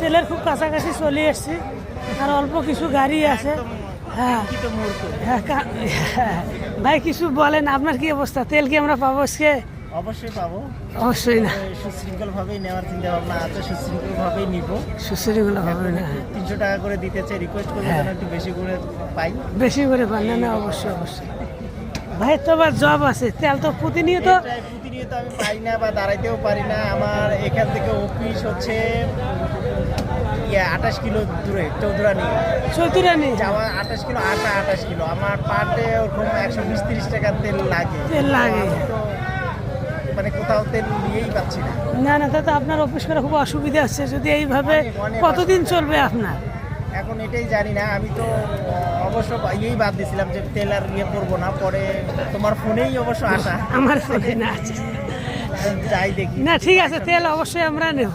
তেলের খুব কাছাকাছি চলে এসেছি, আর অল্প কিছু গাড়ি আছে। হ্যাঁ হ্যাঁ হ্যাঁ। ভাই কিছু বলেন, আপনার কি অবস্থা? তেল কি আমরা পাবো আজকে? অবশ্যই পাবো, অবশ্যই না, সুশৃঙ্খল ভাবেই নেওয়ার চিন্তা ভাবনা আছে, সুশৃঙ্খল ভাবেই নিব। সুশৃঙ্খল হবে না, 300 টাকা করে দিতে চাই, রিকোয়েস্ট করবো যেন একটু বেশি করে পাই। বেশি করে পান না? না অবশ্যই অবশ্যই। ভাই তো আবার জব আছে, তেল তো প্রতিনিয়ত প্রতিনিয়ত আমি পাই না বা দাঁড়াইতেও পারি না। আমার এখান থেকে অফিস হচ্ছে 28 কিলো দূরে, চৌধুরানী যাওয়া 28 কিলো, আসা 28 কিলো। আমার পার ডে ওরকম 120-30 টাকা তেল লাগে। তেল লাগে তো মানে কোথাও তেল নিয়েই পাচ্ছি না। না না, তো আপনার অফিস করে খুব অসুবিধা আছে। যদি এইভাবে অনেক কতদিন চলবে আপনার? এখন এটাই জানি না। আমি তো অবশ্য ইয়েই বাদ দিয়েছিলাম যে তেল আর করবো না। পরে তোমার ফোনেই অবশ্য আসা, আমার ফোনে না আছে। যাই দেখি। না ঠিক আছে, তেল অবশ্যই আমরা নেব।